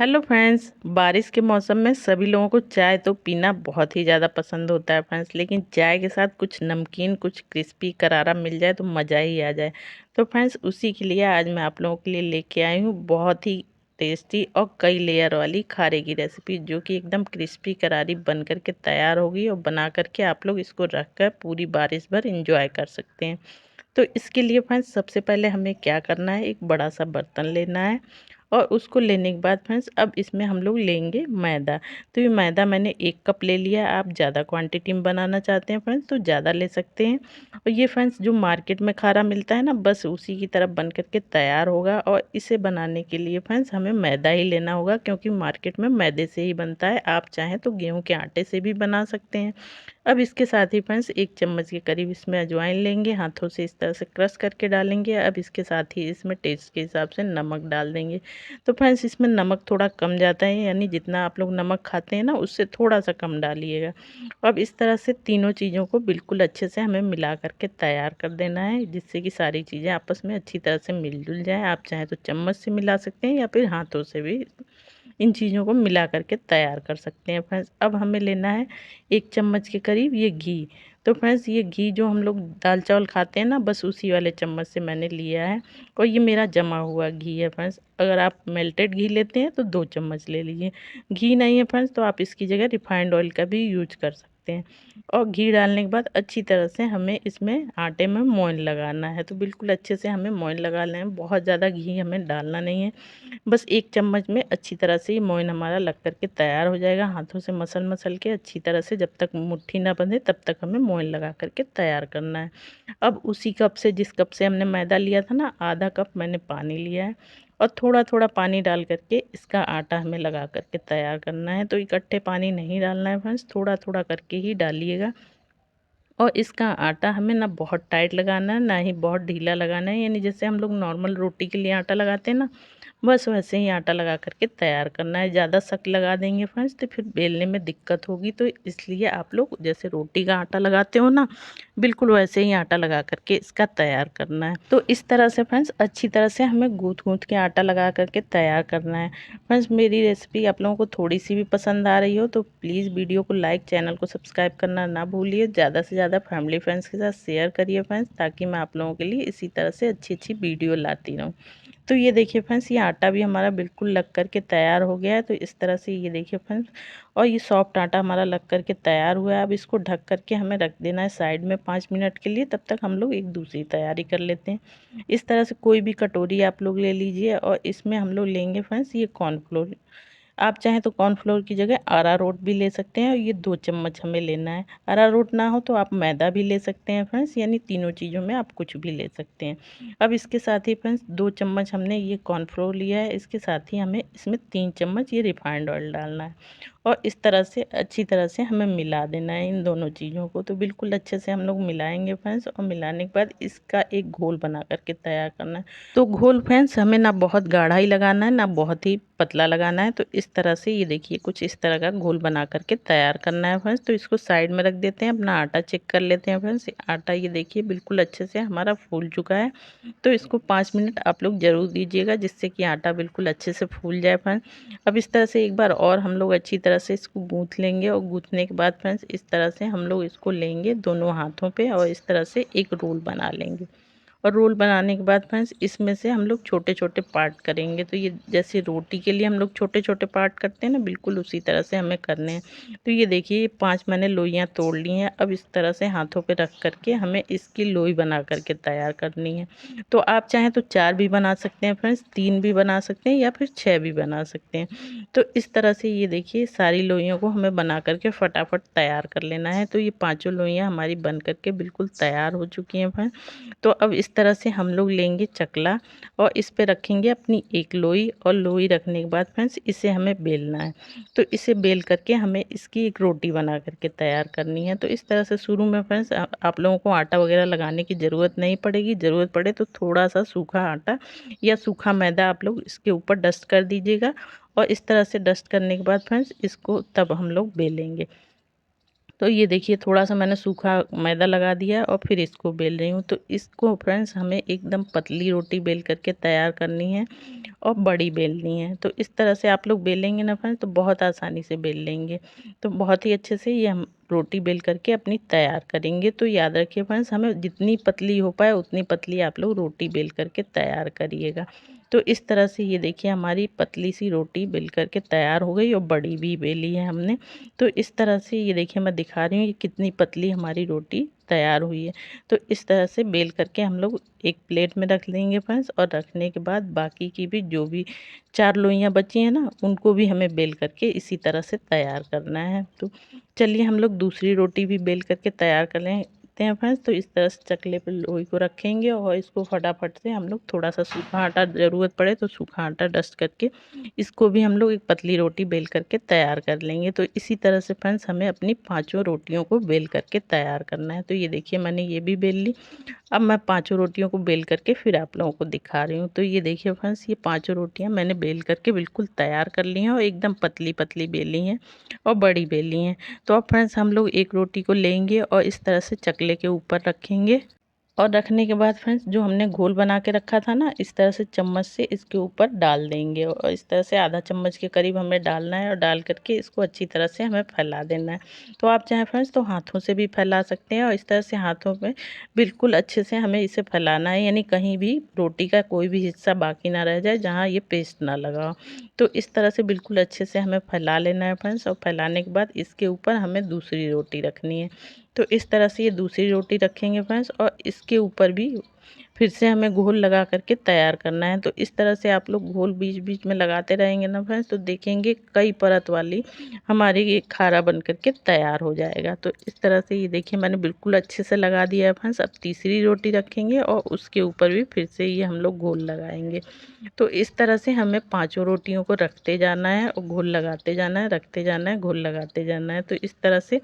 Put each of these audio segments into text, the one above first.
Hello friends. बारिश के मौसम में सभी लोगों को चाय तो पीना बहुत ही ज़्यादा पसंद होता है फ्रेंड्स। लेकिन चाय के साथ कुछ नमकीन, कुछ क्रिस्पी करारा मिल जाए तो मज़ा ही आ जाए। तो फ्रेंड्स उसी के लिए आज मैं आप लोगों के लिए लेके आई हूँ बहुत ही टेस्टी और कई लेयर वाली खारे की रेसिपी, जो कि एकदम क्रिस्पी करारी बन करके तैयार होगी और बना करके आप लोग इसको रख कर पूरी बारिश भर इंजॉय कर सकते हैं। तो इसके लिए फ्रेंड्स सबसे पहले हमें क्या करना है, एक बड़ा सा बर्तन लेना है और उसको लेने के बाद फ्रेंड्स अब इसमें हम लोग लेंगे मैदा। तो ये मैदा मैंने 1 कप ले लिया। आप ज़्यादा क्वांटिटी में बनाना चाहते हैं फ्रेंड्स तो ज़्यादा ले सकते हैं। और ये फ्रेंड्स जो मार्केट में खारा मिलता है ना, बस उसी की तरफ बन करके तैयार होगा। और इसे बनाने के लिए फ्रेंड्स हमें मैदा ही लेना होगा, क्योंकि मार्केट में मैदे से ही बनता है। आप चाहें तो गेहूँ के आटे से भी बना सकते हैं। अब इसके साथ ही फ्रेंड्स 1 चम्मच के करीब इसमें अजवाइन लेंगे, हाथों से इस तरह से क्रश करके डालेंगे। अब इसके साथ ही इसमें टेस्ट के हिसाब से नमक डाल देंगे। तो फ्रेंड्स इसमें नमक थोड़ा कम जाता है, यानी जितना आप लोग नमक खाते हैं ना उससे थोड़ा सा कम डालिएगा। अब इस तरह से तीनों चीज़ों को बिल्कुल अच्छे से हमें मिला करके तैयार कर देना है, जिससे कि सारी चीज़ें आपस में अच्छी तरह से मिलजुल जाएँ। आप चाहें तो चम्मच से मिला सकते हैं या फिर हाथों से भी इन चीज़ों को मिला करके तैयार कर सकते हैं फ्रेंड्स। अब हमें लेना है 1 चम्मच के करीब ये घी। तो फ्रेंड्स ये घी जो हम लोग दाल चावल खाते हैं ना, बस उसी वाले चम्मच से मैंने लिया है। और ये मेरा जमा हुआ घी है फ्रेंड्स। अगर आप मेल्टेड घी लेते हैं तो 2 चम्मच ले लीजिए। घी नहीं है फ्रेंड्स तो आप इसकी जगह रिफाइंड ऑयल का भी यूज कर सकते हैं। और घी डालने के बाद अच्छी तरह से हमें इसमें आटे में मोयन लगाना है। तो बिल्कुल अच्छे से हमें मोयन लगा लेना है, बहुत ज़्यादा घी हमें डालना नहीं है। बस 1 चम्मच में अच्छी तरह से ये मोयन हमारा लग करके तैयार हो जाएगा। हाथों से मसल मसल के अच्छी तरह से, जब तक मुट्ठी ना बंधे तब तक हमें मोयन लगा करके तैयार करना है। अब उसी कप से, जिस कप से हमने मैदा लिया था ना, आधा कप मैंने पानी लिया है। और थोड़ा थोड़ा पानी डाल करके इसका आटा हमें लगा करके तैयार करना है। तो इकट्ठे पानी नहीं डालना है फ्रेंड्स, थोड़ा थोड़ा करके ही डालिएगा। और इसका आटा हमें ना बहुत टाइट लगाना है, ना ही बहुत ढीला लगाना है। यानी जैसे हम लोग नॉर्मल रोटी के लिए आटा लगाते हैं ना, बस वैसे ही आटा लगा करके तैयार करना है। ज़्यादा सख्त लगा देंगे फ्रेंड्स तो फिर बेलने में दिक्कत होगी। तो इसलिए आप लोग जैसे रोटी का आटा लगाते हो ना, बिल्कुल वैसे ही आटा लगा करके इसका तैयार करना है। तो इस तरह से फ्रेंड्स अच्छी तरह से हमें गूँथ गूँथ के आटा लगा करके तैयार करना है। फ्रेंड्स मेरी रेसिपी आप लोगों को थोड़ी सी भी पसंद आ रही हो तो प्लीज़ वीडियो को लाइक, चैनल को सब्सक्राइब करना ना भूलिए। ज़्यादा से ज़्यादा फैमिली फ्रेंड्स के साथ शेयर करिए फ्रेंड्स, ताकि मैं आप लोगों के लिए इसी तरह से अच्छी अच्छी वीडियो लाती रहूँ। तो ये देखिए फ्रेंड्स, ये आटा भी हमारा बिल्कुल लग कर के तैयार हो गया है। तो इस तरह से ये देखिए फ्रेंड्स, और ये सॉफ्ट आटा हमारा लग कर के तैयार हुआ है। अब इसको ढक कर के हमें रख देना है साइड में 5 मिनट के लिए। तब तक हम लोग एक दूसरी तैयारी कर लेते हैं। इस तरह से कोई भी कटोरी आप लोग ले लीजिए और इसमें हम लोग लेंगे फ्रेंड्स ये कॉर्नफ्लोर। आप चाहें तो कॉर्नफ्लोर की जगह अरारोट भी ले सकते हैं, और ये 2 चम्मच हमें लेना है। अरारोट ना हो तो आप मैदा भी ले सकते हैं फ्रेंड्स, यानी तीनों चीज़ों में आप कुछ भी ले सकते हैं। अब इसके साथ ही फ्रेंड्स 2 चम्मच हमने ये कॉर्नफ्लोर लिया है, इसके साथ ही हमें इसमें 3 चम्मच ये रिफाइंड ऑयल डालना है। और इस तरह से अच्छी तरह से हमें मिला देना है इन दोनों चीज़ों को। तो बिल्कुल अच्छे से हम लोग मिलाएंगे फ्रेंड्स, और मिलाने के बाद इसका एक घोल बना करके तैयार करना है। तो घोल फ्रेंड्स हमें ना बहुत गाढ़ा ही लगाना है, ना बहुत ही पतला लगाना है। तो इस तरह से ये देखिए कुछ इस तरह का घोल बना करके तैयार करना है फ्रेंड्स। तो इसको साइड में रख देते हैं, अपना आटा चेक कर लेते हैं फ्रेंड्स। आटा ये देखिए बिल्कुल अच्छे से हमारा फूल चुका है। तो इसको 5 मिनट आप लोग ज़रूर दीजिएगा, जिससे कि आटा बिल्कुल अच्छे से फूल जाए फ्रेंड्स। अब इस तरह से एक बार और हम लोग अच्छी तरह से इसको गूँथ लेंगे। और गूँथने के बाद फ्रेंड्स इस तरह से हम लोग इसको लेंगे दोनों हाथों पे और इस तरह से एक रोल बना लेंगे। और रोल बनाने के बाद फ्रेंड्स इसमें से हम लोग छोटे छोटे पार्ट करेंगे। तो ये जैसे रोटी के लिए हम लोग छोटे छोटे पार्ट करते हैं ना, बिल्कुल उसी तरह से हमें करने हैं। तो ये देखिए 5 मैंने लोइयाँ तोड़ ली हैं। अब इस तरह से हाथों पे रख करके हमें इसकी लोई बना करके तैयार करनी है। तो आप चाहें तो 4 भी बना सकते हैं फ्रेंड्स, 3 भी बना सकते हैं या फिर 6 भी बना सकते हैं। तो इस तरह से ये देखिए सारी लोइयों को हमें बना करके फटाफट तैयार कर लेना है। तो ये पाँचों लोइयाँ हमारी बन करके बिल्कुल तैयार हो चुकी हैं फ्रेंड्स। तो अब इस तरह से हम लोग लेंगे चकला और इस पे रखेंगे अपनी एक लोई, और लोई रखने के बाद फ्रेंड्स इसे हमें बेलना है। तो इसे बेल करके हमें इसकी एक रोटी बना करके तैयार करनी है। तो इस तरह से शुरू में फ्रेंड्स आप लोगों को आटा वगैरह लगाने की ज़रूरत नहीं पड़ेगी। ज़रूरत पड़े तो थोड़ा सा सूखा आटा या सूखा मैदा आप लोग इसके ऊपर डस्ट कर दीजिएगा। और इस तरह से डस्ट करने के बाद फ्रेंड्स इसको तब हम लोग बेलेंगे। तो ये देखिए थोड़ा सा मैंने सूखा मैदा लगा दिया और फिर इसको बेल रही हूँ। तो इसको फ्रेंड्स हमें एकदम पतली रोटी बेल करके तैयार करनी है और बड़ी बेलनी है। तो इस तरह से आप लोग बेलेंगे ना फ्रेंड्स तो बहुत आसानी से बेल लेंगे। तो बहुत ही अच्छे से ये हम रोटी बेल करके अपनी तैयार करेंगे। तो याद रखिए फ्रेंड्स, हमें जितनी पतली हो पाए उतनी पतली आप लोग रोटी बेल करके तैयार करिएगा। तो इस तरह से ये देखिए हमारी पतली सी रोटी बेल करके तैयार हो गई और बड़ी भी बेली है हमने। तो इस तरह से ये देखिए मैं दिखा रही हूँ ये कितनी पतली हमारी रोटी तैयार हुई है। तो इस तरह से बेल करके हम लोग एक प्लेट में रख लेंगे फ्रेंड्स, और रखने के बाद बाकी की भी जो भी 4 लोइयाँ बची हैं ना, उनको भी हमें बेल करके इसी तरह से तैयार करना है। तो चलिए हम लोग दूसरी रोटी भी बेल करके तैयार कर लेते हैं फ्रेंड्स। तो इस तरह से चकले पर लोई को रखेंगे और इसको फटाफट से हम लोग थोड़ा सा सूखा आटा, ज़रूरत पड़े तो सूखा आटा डस्ट करके इसको भी हम लोग एक पतली रोटी बेल करके तैयार कर लेंगे। तो इसी तरह से फ्रेंड्स हमें अपनी 5 रोटियों को बेल करके तैयार करना है। तो ये देखिए मैंने ये भी बेल ली। अब मैं 5 रोटियों को बेल करके फिर आप लोगों को दिखा रही हूँ। तो ये देखिए फ्रेंड्स, ये 5 रोटियाँ मैंने बेल करके बिल्कुल तैयार कर ली हैं और एकदम पतली पतली बेली हैं और बड़ी बेली हैं। तो अब फ्रेंड्स हम लोग एक रोटी को लेंगे और इस तरह से चकले के ऊपर रखेंगे, और रखने के बाद फ्रेंड्स जो हमने घोल बना के रखा था ना, इस तरह से चम्मच से इसके ऊपर डाल देंगे और इस तरह से आधा चम्मच के करीब हमें डालना है और डाल करके इसको अच्छी तरह से हमें फैला देना है। तो आप चाहें फ्रेंड्स तो हाथों से भी फैला सकते हैं और इस तरह से हाथों में बिल्कुल अच्छे से हमें इसे फैलाना है, यानी कहीं भी रोटी का कोई भी हिस्सा बाकी ना रह जाए जहाँ ये पेस्ट ना लगा हो। तो इस तरह से बिल्कुल अच्छे से हमें फैला लेना है फ्रेंड्स, और फैलाने के बाद इसके ऊपर हमें दूसरी रोटी रखनी है। तो इस तरह से ये दूसरी रोटी रखेंगे फ्रेंड्स, और इसके ऊपर भी फिर से हमें घोल लगा करके तैयार करना है। तो इस तरह से आप लोग घोल बीच बीच में लगाते रहेंगे ना फ्रेंड्स, तो देखेंगे कई परत वाली हमारी ये खारा बन करके तैयार हो जाएगा। तो इस तरह से ये देखिए मैंने बिल्कुल अच्छे से लगा दिया है फ्रेंड्स। अब तीसरी रोटी रखेंगे और उसके ऊपर भी फिर से ये हम लोग घोल लगाएंगे। तो इस तरह से हमें 5 रोटियों को रखते जाना है और घोल लगाते जाना है, रखते जाना है, घोल लगाते जाना है। तो इस तरह से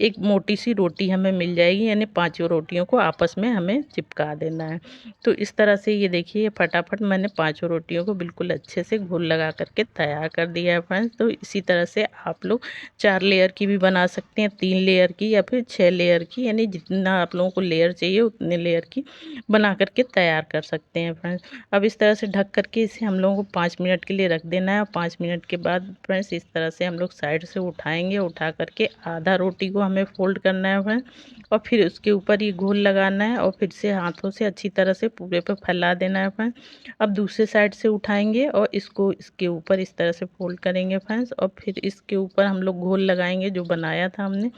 एक मोटी सी रोटी हमें मिल जाएगी, यानी 5 रोटियों को आपस में हमें चिपका देना है। तो इस तरह से ये देखिए फटाफट मैंने 5 रोटियों को बिल्कुल अच्छे से घोल लगा करके तैयार कर दिया है फ्रेंड्स। तो इसी तरह से आप लोग 4 लेयर की भी बना सकते हैं, 3 लेयर की या फिर 6 लेयर की, यानी जितना आप लोगों को लेयर चाहिए उतने लेयर की बना करके तैयार कर सकते हैं फ्रेंड्स। अब इस तरह से ढक करके इसे हम लोगों को 5 मिनट के लिए रख देना है, और 5 मिनट के बाद फ्रेंड्स इस तरह से हम लोग साइड से उठाएंगे। उठा करके आधा रोटी को हमें फोल्ड करना है फ्रेंड्स, और फिर उसके ऊपर ये घोल लगाना है और फिर से हाथों से अच्छी तरह से पूरे पे फैला देना है फ्रेंड्स। अब दूसरे साइड से उठाएंगे और इसको इसके ऊपर इस तरह से फोल्ड करेंगे फ्रेंड्स, और फिर इसके ऊपर हम लोग घोल लगाएंगे जो बनाया था हमने।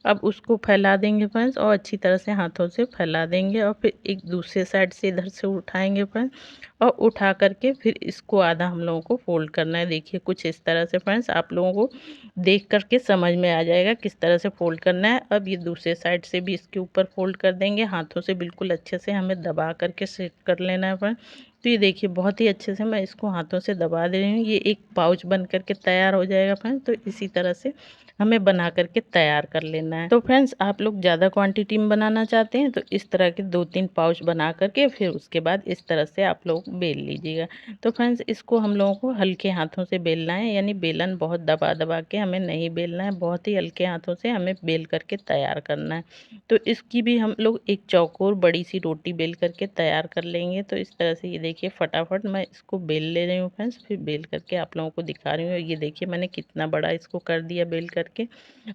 अब उसको फैला देंगे फ्रेंड्स और अच्छी तरह से हाथों से फैला देंगे, और फिर एक दूसरे साइड से इधर से उठाएंगे फ्रेंड्स, और उठा करके फिर इसको आधा हम लोगों को फोल्ड करना है। देखिए कुछ इस तरह से फ्रेंड्स, आप लोगों को देख करके समझ में आ जाएगा किस तरह से फोल्ड करना है। अब ये दूसरे साइड से भी इसके ऊपर फोल्ड कर देंगे, हाथों से बिल्कुल अच्छे से हमें दबा करके सेट कर लेना है फ्रेंड्स। तो ये देखिए बहुत ही अच्छे से मैं इसको हाथों से दबा दे रही हूँ, ये एक पाउच बन करके तैयार हो जाएगा फ्रेंड्स। तो इसी तरह से हमें बना करके तैयार कर लेना है। तो फ्रेंड्स आप लोग ज़्यादा क्वांटिटी में बनाना चाहते हैं तो इस तरह के 2-3 पाउच बना करके फिर उसके बाद इस तरह से आप लोग बेल लीजिएगा। तो फ्रेंड्स इसको हम लोगों को हल्के हाथों से बेलना है, यानी बेलन बहुत दबा दबा के हमें नहीं बेलना है, बहुत ही हल्के हाथों से हमें बेल करके तैयार करना है। तो इसकी भी हम लोग एक चौकोर बड़ी सी रोटी बेल करके तैयार कर लेंगे। तो इस तरह से ये देखिए फटाफट मैं इसको बेल ले रही हूँ फ्रेंड्स, फिर बेल करके आप लोगों को दिखा रही हूँ। ये देखिए मैंने कितना बड़ा इसको कर दिया बेल करके।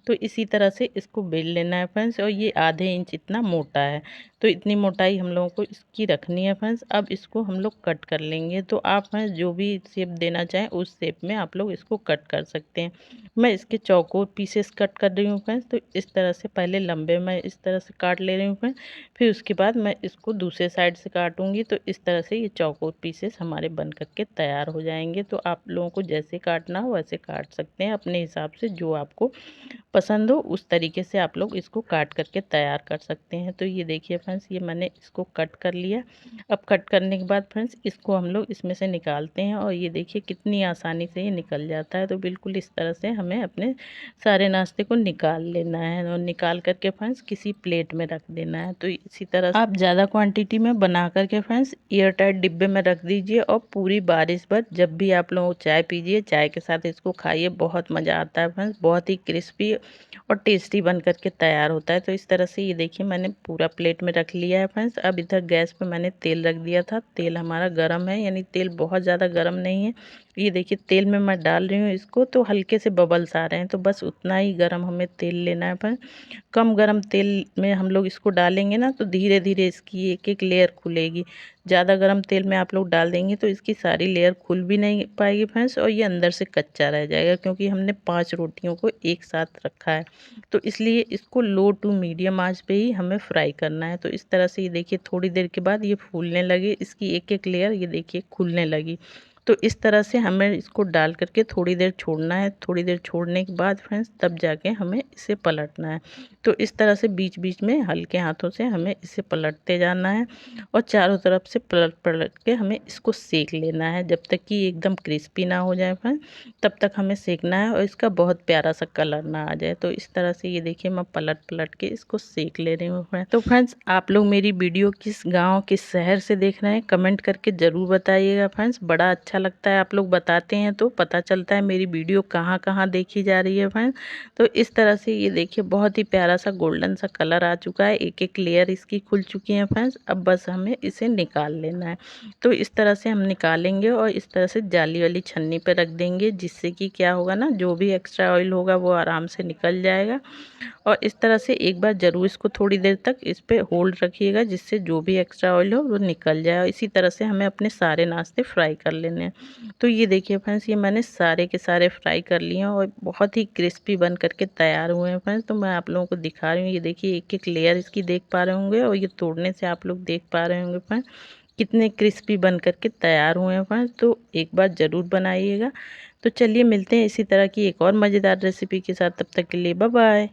तो इसी तरह से इसको बेल लेना है फ्रेंड्स, और ये आधे इंच इतना मोटा है। तो इतनी मोटाई हम लोगों को इसकी रखनी है फ्रेंड्स। अब इसको हम लोग कट कर लेंगे। तो आप फ्रेंड्स जो भी शेप देना चाहें उस शेप में आप लोग इसको कट कर सकते हैं। मैं इसके चौकोर पीसेस कट कर रही हूँ फ्रेंड्स। तो इस तरह से पहले लंबे मैं इस तरह से काट ले रही हूँ फ्रेंड्स, फिर उसके बाद मैं इसको दूसरे साइड से काटूंगी। तो इस तरह से ये चौकोर पीसेस हमारे बन करके तैयार हो जाएंगे। तो आप लोगों को जैसे काटना हो वैसे काट सकते हैं अपने हिसाब से, जो आपको पसंद हो उस तरीके से आप लोग इसको काट करके तैयार कर सकते हैं। तो ये देखिए फ्रेंड्स, ये मैंने इसको कट कर लिया। अब कट करने के बाद फ्रेंड्स इसको हम लोग इसमें से निकालते हैं, और ये देखिए कितनी आसानी से ये निकल जाता है। तो बिल्कुल इस तरह से हमें अपने सारे नाश्ते को निकाल लेना है, और निकाल करके फ्रेंड्स किसी प्लेट में रख देना है। तो इसी तरह आप ज़्यादा क्वांटिटी में बना करके फ्रेंड्स एयर टाइट डिब्बे में रख दीजिए और पूरी बारिश भर जब भी आप लोग चाय पीजिए, चाय के साथ इसको खाइए, बहुत मज़ा आता है फ्रेंड्स। बहुत ही क्रिस्पी और टेस्टी बन करके तैयार होता है। तो इस तरह से ये देखिए मैंने पूरा प्लेट में रख लिया है फ्रेंड्स। अब इधर गैस पे मैंने तेल रख दिया था, तेल हमारा गर्म है, यानी तेल बहुत ज़्यादा गर्म नहीं है। ये देखिए तेल में मैं डाल रही हूँ इसको, तो हल्के से बबल्स आ रहे हैं, तो बस उतना ही गर्म हमें तेल लेना है फ्रेंड्स। कम गरम तेल में हम लोग इसको डालेंगे ना, तो धीरे धीरे इसकी एक एक लेयर खुलेगी। ज़्यादा गरम तेल में आप लोग डाल देंगे तो इसकी सारी लेयर खुल भी नहीं पाएगी फ्रेंड्स, और ये अंदर से कच्चा रह जाएगा, क्योंकि हमने 5 रोटियों को एक साथ रखा है। तो इसलिए इसको लो टू मीडियम आंच पे ही हमें फ्राई करना है। तो इस तरह से ये देखिए थोड़ी देर के बाद ये फूलने लगे, इसकी एक एक लेयर ये देखिए खुलने लगी। तो इस तरह से हमें इसको डाल करके थोड़ी देर छोड़ना है। थोड़ी देर छोड़ने के बाद फ्रेंड्स तब जाके हमें इसे पलटना है। तो इस तरह से बीच बीच में हल्के हाथों से हमें इसे पलटते जाना है, और चारों तरफ से पलट पलट के हमें इसको सेक लेना है जब तक कि एकदम क्रिस्पी ना हो जाए फ्रेंड्स। तब तक हमें सेकना है और इसका बहुत प्यारा सा कलर ना आ जाए। तो इस तरह से ये देखिए मैं पलट पलट के इसको सेक ले रही हूँ फ्रेंड्स। तो फ्रेंड्स आप लोग मेरी वीडियो किस गाँव किस शहर से देख रहे हैं कमेंट करके ज़रूर बताइएगा फ्रेंड्स। बड़ा अच्छा लगता है आप लोग बताते हैं, तो पता चलता है मेरी वीडियो कहाँ कहाँ देखी जा रही है फ्रेंड्स। तो इस तरह से ये देखिए बहुत ही प्यारा सा गोल्डन सा कलर आ चुका है, एक एक लेयर इसकी खुल चुकी है फ्रेंड्स। अब बस हमें इसे निकाल लेना है। तो इस तरह से हम निकालेंगे और इस तरह से जाली वाली छन्नी पे रख देंगे, जिससे कि क्या होगा ना, जो भी एक्स्ट्रा ऑयल होगा वो आराम से निकल जाएगा। और इस तरह से एक बार ज़रूर इसको थोड़ी देर तक इस पे होल्ड रखिएगा, जिससे जो भी एक्स्ट्रा ऑयल हो वो निकल जाए। और इसी तरह से हमें अपने सारे नाश्ते फ्राई कर लेने हैं। तो ये देखिए फ्रेंड्स ये मैंने सारे के सारे फ्राई कर लिए हैं और बहुत ही क्रिस्पी बन करके तैयार हुए हैं फ्रेंड्स। तो मैं आप लोगों को दिखा रही हूँ, ये देखिए एक एक लेयर इसकी देख पा रहे होंगे, और ये तोड़ने से आप लोग देख पा रहे होंगे फ्रेंड्स कितने क्रिस्पी बन करके तैयार हुए हैं फ्रेंड्स। तो एक बार ज़रूर बनाइएगा। तो चलिए मिलते हैं इसी तरह की एक और मज़ेदार रेसिपी के साथ, तब तक के लिए बाय बाय।